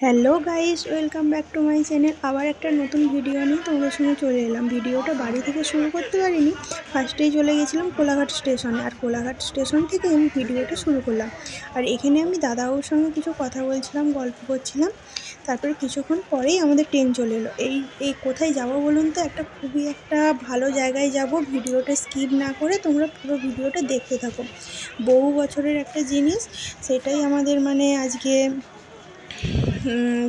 Hello guys, welcome back to my channel. আবার একটা নতুন ভিডিও নিয়ে তোমাদের সঙ্গে চলে এলাম। ভিডিওটা বাড়ি থেকে শুরু করতে পারিনি, ফার্স্টেই চলে গেছিলাম কোলাঘাট স্টেশনে, আর কোলাঘাট স্টেশন থেকে আমি ভিডিওটা শুরু করলাম। আর এখানে আমি দাদাবাবুর সঙ্গে কিছু কথা বলছিলাম, গল্প করছিলাম। তারপরে কিছুক্ষণ পরেই আমাদের ট্রেন চলে এলো। এই কোথায় যাব বলুন তো? খুবই একটা ভালো জায়গায় যাব। ভিডিওটা স্কিপ না করে তোমরা পুরো ভিডিওটা দেখতে থাকো। বহু বছরের একটা জিনিস, সেটাই আমাদের আজকে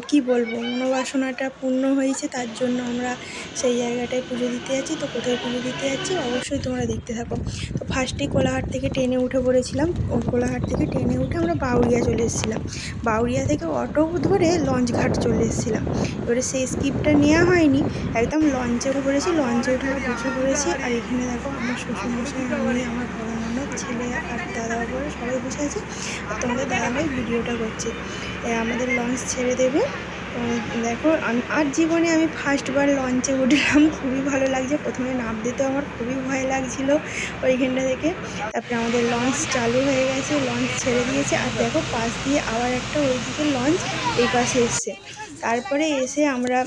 কি বলবো, মনোবাসনাটা পূর্ণ হয়েছে, তার জন্য আমরা সেই জায়গাটায় পুজো দিতে যাচ্ছি। তো কোথায় পুজো দিতে যাচ্ছি অবশ্যই তোমরা দেখতে থাকো। তো ফার্স্টেই কোলাঘাট থেকে ট্রেনে উঠে পড়েছিলাম। কোলাঘাট থেকে ট্রেনে উঠে আমরা বাউরিয়া চলে এসেছিলাম। বাউরিয়া থেকে অটো ধরে লঞ্চঘাট চলে এসেছিলাম। এবারে সেই স্কিপটা নেওয়া হয়নি, একদম লঞ্চে উঠে পড়েছি। লঞ্চে উঠে আমরা বসে পড়েছি। আর এখানে দেখো আমার শ্বশুরমশাই, আমি, আমার বড় ননদ, ছেলে আর দাদাবাবুরা সবাই বসে আছে। আর তোমাদের দাদাভাই ভিডিওটা করছে। আমাদের লঞ্চ ছেড়ে দেবে। দেখো, জীবনে আমি ফার্স্টবার লঞ্চে উঠলাম, খুবই ভালো লাগছে। প্রথমে নাম দিতে আমার খুবই ভয় লাগছিল ওইখানটা থেকে। তারপরে আমাদের লঞ্চ চালু হয়ে গেছে, লঞ্চ ছেড়ে দিয়েছে। আর দেখো, পাশ দিয়ে আবার একটা ওইদিকে লঞ্চ এই পাশে এসছে। তারপরে এসে আমরা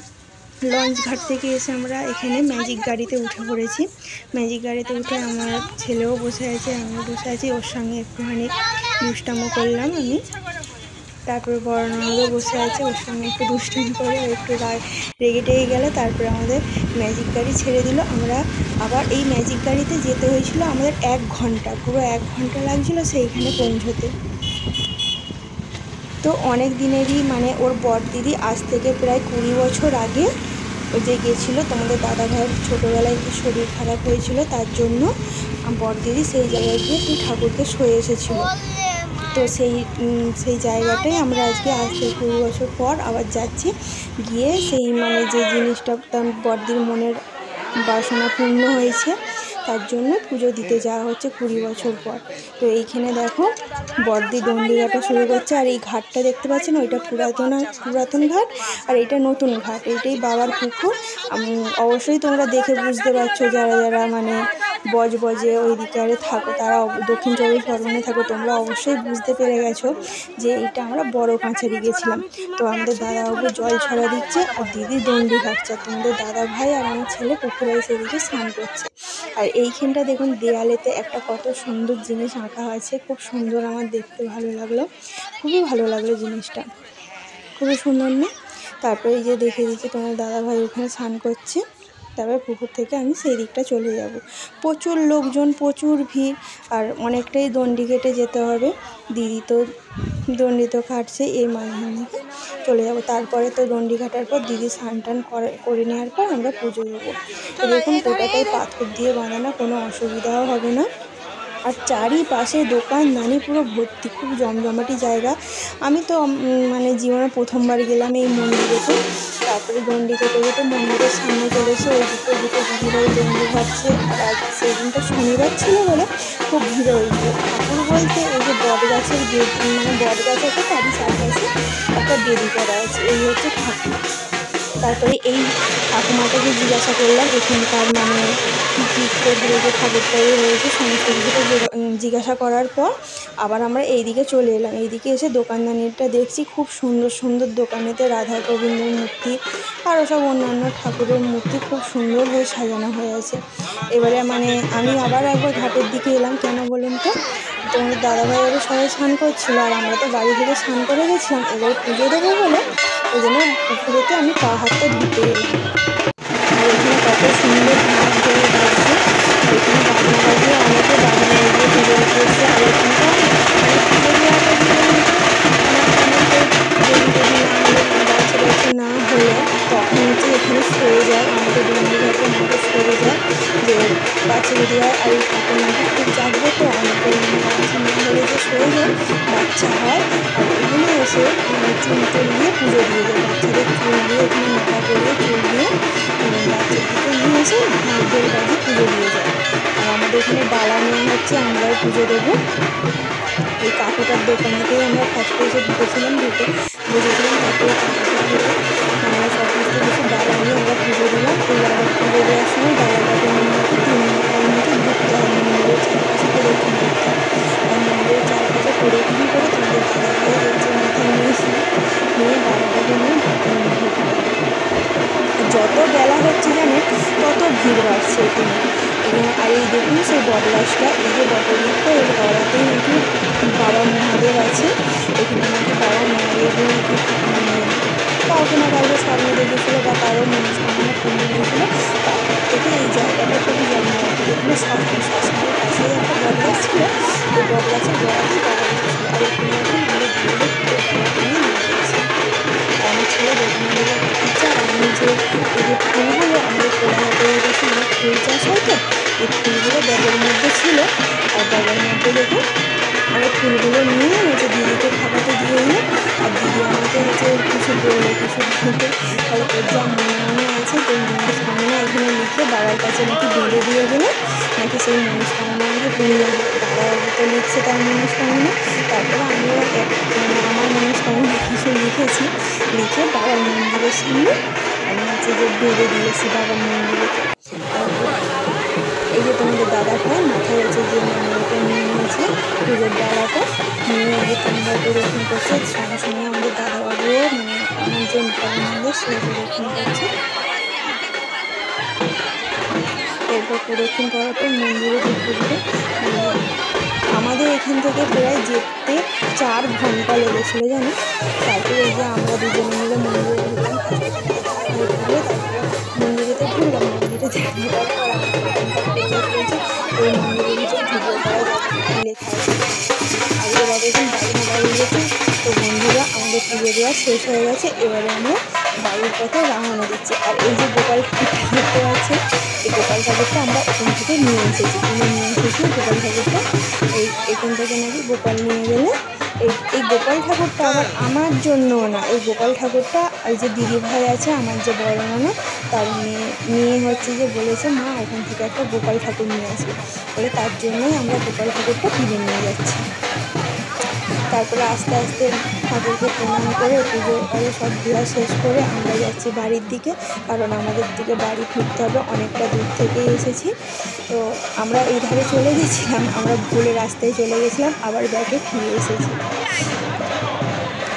লঞ্চ ঘাট থেকে এসে আমরা এখানে ম্যাজিক গাড়িতে উঠে পড়েছি। ম্যাজিক গাড়িতে উঠে আমার ছেলেও বসে আছে, আমিও বসে আছি। ওর সঙ্গে একটুখানি দুষ্টামো করলাম আমি। তারপরে বড় ননদও বসে আছে, ওর সঙ্গে একটু দুষ্টুমি করে একটু রেগে টেগে গেলে। তারপরে আমাদের ম্যাজিক গাড়ি ছেড়ে দিল। আমরা আবার এই ম্যাজিক গাড়িতে যেতে হয়েছিল আমাদের 1 ঘন্টা, পুরো 1 ঘন্টা লাগছিলো সেইখানে পৌঁছতে। তো অনেক দিনেরই ওর বড়দিদি আজ থেকে প্রায় 20 বছর আগে যে গেছিলো, তোমাদের দাদা ভাইয়ের ছোটোবেলায় একটু শরীর খারাপ হয়েছিল, তার জন্য বড়দিদি সেই জায়গায় গিয়ে সেই ঠাকুরকে সয়ে এসেছিলো। তো সেই জায়গাটাই আমরা আজকে আজ থেকে 20 বছর পর আবার যাচ্ছি। গিয়ে সেই যে জিনিসটা তার বড়দির মনের বাসনা পূর্ণ হয়েছে, তার জন্য পুজো দিতে যাওয়া হচ্ছে 20 বছর পর। তো এইখানে দেখো বড়দি দণ্ডিঘাটা শুরু করছে। আর এই ঘাটটা দেখতে পাচ্ছেন, ওইটা পুরাতন ঘাট, আর এইটা নতুন ঘাট। এইটাই বাবার পুকুর। অবশ্যই তোমরা দেখে বুঝতে পারছো, যারা যারা বজবজে ওই দিকে আরে থাকো, তারা দক্ষিণ 24 পরগনায় থাকো, তোমরা অবশ্যই বুঝতে পেরে গেছো যে এইটা আমরা বড় কাছারি গেছিলাম। তো আমাদের দাদাবাবু জল ছড়া দিচ্ছে, আর দিদি দণ্ডি ঘাটছে। তোমাদের দাদা ভাই আর আমার ছেলে পুকুরে সেদিকে স্নান করছে। আর এইখানটা দেখুন, দেয়ালেতে একটা কত সুন্দর জিনিস আঁকা আছে, খুব সুন্দর, আমার দেখতে ভালো লাগলো, খুবই ভালো লাগলো জিনিসটা, খুবই সুন্দর না? তারপরে এই যে দেখে দিচ্ছি, তোমার দাদাভাই ওখানে স্নান করছে। তারপর পুকুর থেকে আমি সেই দিকটা চলে যাব। প্রচুর লোকজন, প্রচুর ভিড়, আর অনেকটাই দণ্ডি কেটে যেতে হবে। দিদি তো দণ্ডি তো কাটছে, এই মাঝখান থেকে চলে যাব। তারপরে তো দণ্ডি কাটার পর দিদি স্নান টান করে নেওয়ার পর আমরা পুজো দেবো। তো দেখুন, গোটাটাই পাথর দিয়ে বাঁধানো, কোনো অসুবিধাও হবে না। আর চারিপাশে দোকানদানি পুরো ভর্তি, খুব জমজমাটি জায়গা। আমি তো জীবনে প্রথমবার গেলাম এই মন্দিরেতে। তারপরে দণ্ডি কেটে কেটে মন্দিরের সামনে চলে এসে ওইদিকে দিদিভাই দণ্ডি ঘাটছে। আর আজ সেই দিনটা শনিবার ছিল বলে খুব ভিড় হয়েছিল। ঠাকুর বলতে এই যে বট গাছের বট গাছ আছে, তারই চারপাশে একটা বেদি করা আছে, এই হচ্ছে ঠাকুর। তারপরে এই ঠাকুমাটাকে জিজ্ঞাসা করলাম এখানকার কী করে যে ঠাকুরটা হয়েছে, সমস্ত কিছুটা জিজ্ঞাসা করার পর আবার আমরা এইদিকে চলে এলাম। এইদিকে এসে দোকানদানিটা দেখছি, খুব সুন্দর সুন্দর দোকানেতে রাধা গোবিন্দের মূর্তি, আরও সব অন্যান্য ঠাকুরের মূর্তি খুব সুন্দরভাবে সাজানো হয়ে আছে। এবারে আমি আবার একবার ঘাটের দিকে এলাম, কেন বলুন তো? তোমাদের দাদাভাই ওরা সবাই স্নান করছিলো, আর আমরা তো বাড়ি থেকে স্নান করে গেছিলাম। এবারে পুজো দেবো বলে ওই জন্য পুকুরেতে আমি পা হাতটা ধুতে এলাম। আর এখানে কত সুন্দর ঢাক ঢোল বাজছে, আর এখানে বাজনা বাজিয়ে অনেকে বাজনা বাজিয়ে পুজো দিতে এসছে। আর এখানটা পুজো দেওয়াটা বাচ্চা না হলে তখন এখানে সরে যায়, আমাদের দণ্ডি ঘাটের মধ্যে সরে যায়, যে বাচ্চা যদি হয়। আর এই ঠাকুর নাকি খুব জাগ্রত, অনেকে বাচ্চা না হলে যে সরে যায়, বাচ্চা হয়। আর এখানে এসে চুল দিয়ে পুজো দিয়ে যায়, বাচ্চাদের চুল দিয়ে এখানে মাথা করিয়ে চুল দিয়ে বাচ্চাদেরকে নিয়ে এসে ঢাক ঢোল বাজিয়ে পুজো দিয়ে যায়। আর আমাদের এখানে ডালা নেওয়া হচ্ছে, আমরাও পুজো দেবো। এই কাকুটার দোকানেতেই আমরা ফার্স্টে এসে ঢুকেছিলাম, বুঝেছিলাম। তারপরে কাকুটার থেকে আমরা সমস্ত কিছু ডালা নিয়ে আমরা পুজো দিলাম। এবার পুজো দেওয়ার সময় ডালাটাকে নিয়ে হচ্ছে 3 মিনিটের মধ্যে ঘুরতে হয়, মন্দিরের চারপাশে প্রদক্ষিণ করতে হয়। আর মন্দিরের চারপাশে প্রদক্ষিণ করে তোমাদের দাদাভাই হচ্ছে মাথায় নিয়েছিল, নিয়ে ডালাটাকে বাবাকে নিয়ে যত বেলা হচ্ছে জানেন তত ভিড় বাড়ছে এখানে। আর এই দেখুন সেই বটগাছটা, এই যে বটবৃক্ষটা, এর গড়াতেই নাকি বাবা মহাদেব আছে। এখানে নাকি বাবা মহাদেবের নাকি কাউকে না কাউকে স্বপ্ন দেখেছিলো বা কারো মনস্কামনা পূর্ণ হয়েছিল, তারপর থেকে এই জায়গাটা খুবই জন্মগত। এখানে শ্মশানের পাশেই একটা বটগাছ ছিল, এই বটগাছের গোড়াতেই বাবা ছিল। আর এখানে এখন আমরা বাবাকে নিয়ে গেছি। আমার ছেলে দোকানে খাচ্ছে। আর আমি যে এই যে ফুলগুলো আমাদের কোলাঘাটে গেছি, অনেক ফুল চাষ হয় তো, এই ফুলগুলো ব্যাগের মধ্যে ছিল। আর ব্যাগের মধ্যে দেখুন আমি ফুলগুলো নিয়ে হচ্ছে দিদিকে খাওয়াতে দিয়ে এলাম। আর দিদি আমাকে হচ্ছে কিছু বললো, কিছু বলতে, তাহলে তোর যা মনে আছে তোর মনস্কামনা এখানে লিখে বাবার কাছে নাকি বেঁধে দিয়ে গেলে নাকি সেই মনস্কামনা আমাকে পূর্ণ হবে। বাবা তো লিখছে তার মনস্কামনা, তারপরে আমিও আমার মনস্কামনা কিছু লিখেছি, লিখে বাবার মন্দিরের সামনে আমি হচ্ছে যে বেঁধে দিয়েছি বাবার মন্দিরেতে। তারপর এই যে তোমাদের দাদা ভাই মাথায় হচ্ছে যে ওটা নিয়ে নিয়েছে পুজোর ডালাটা নিয়ে যে তোমরা প্রদক্ষিণ করছে, সঙ্গে সঙ্গে আমাদের দাদাবাবুও আমার যে মন্দির সে প্রদক্ষিণ করছে। এরপর প্রদক্ষিণ করার পর মন্দিরে ঢুকতে আমাদের এখান থেকে প্রায় যেতে 4 ঘন্টা লেগেছিলো জানো। তারপরে এই যে আমরা দুজনে মিলে মন্দিরে ঢুকলাম, মন্দিরেতে ঘুরলাম। মন্দিরেতে ঢোকার পর এই মন্দিরের ভিতরে ভিডিও করা যাবে লেখা আছে। আগে বাবা এখন বাড়ি গেছে। তো বন্ধুরা আমাদের পুজো দেওয়া শেষ হয়ে গেছে, এবারে আমরা বাড়ির পথে রওনা দিচ্ছি। আর এই যে গোপাল ঠাকুরটা দেখতে পাচ্ছে, এই গোপাল ঠাকুরটা আমরা ওখান থেকে নিয়ে এসেছি গোপাল ঠাকুরটা। এখান থেকে নাকি গোপাল নিয়ে গেলে এই গোপাল ঠাকুরটা আবার আমার জন্য না, এই গোপাল ঠাকুরটা এই যে দিদি ভাই আছে আমার যে বড় নানা, তার মেয়ে হচ্ছে যে বলেছে মা ওখান থেকে একটা গোপাল ঠাকুর নিয়ে আসবে বলে, তার জন্যই আমরা গোপাল ঠাকুরটা কিনে নিয়ে যাচ্ছি। তারপরে আস্তে আস্তে ঠাকুরকে প্রণাম করে পুজো করে সব দেওয়া শেষ করে আমরা যাচ্ছি বাড়ির দিকে, কারণ আমাদের দিকে বাড়ি ফিরতে হবে, অনেকটা দূর থেকেই এসেছি। তো আমরা এই ধারে চলে গেছিলাম, আমরা ভুলে রাস্তায় চলে গেছিলাম, আবার ব্যাকে ফিরে এসেছি।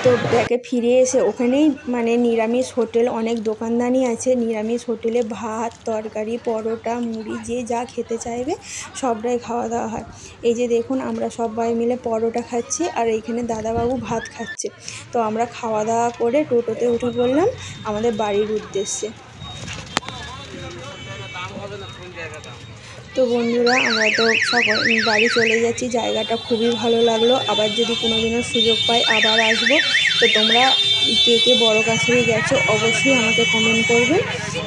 তো ব্যাকে ফিরে এসে ওখানেই মানে নিরামিষ হোটেল, অনেক দোকানদানি আছে, নিরামিষ হোটেলে ভাত তরকারি পরোটা মুড়ি যে যা খেতে চাইবে সবটাই খাওয়া দাওয়া হয়। এই যে দেখুন আমরা সবাই মিলে পরোটা খাচ্ছি আর এইখানে দাদাবাবু ভাত খাচ্ছে। তো আমরা খাওয়া দাওয়া করে টোটোতে উঠে পড়লাম আমাদের বাড়ির উদ্দেশ্যে। তো বন্ধুরা আমরা তো সকল বাড়ি চলে যাচ্ছি, জায়গাটা খুবই ভালো লাগলো। আবার যদি কোনো দিনের সুযোগ পাই আবার আসবো। তো তোমরা কে কে বড় কাছারি গেছো অবশ্যই আমাকে কমেন্ট করবে।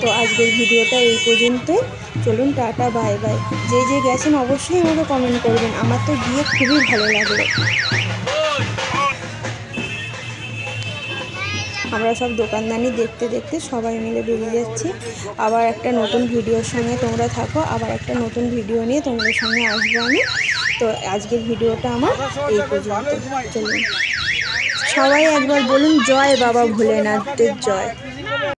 তো আজকের ভিডিওটা এই পর্যন্তই, চলুন টাটা বাই বাই। যে যে গেছেন অবশ্যই আমাকে কমেন্ট করবেন, আমার তো গিয়ে খুবই ভালো লাগলো। আমরা সব দোকানদানি দেখতে দেখতে সবাই মিলে বেরিয়ে যাচ্ছি। আবার একটা নতুন ভিডিওর সঙ্গে তোমরা থাকো, আবার একটা নতুন ভিডিও নিয়ে তোমাদের সঙ্গে আসবো আমি। তো আজকের ভিডিওটা আমার এই পর্যন্ত, চলুন সবাই একবার বলুন জয় বাবা ভোলেনাথের জয়।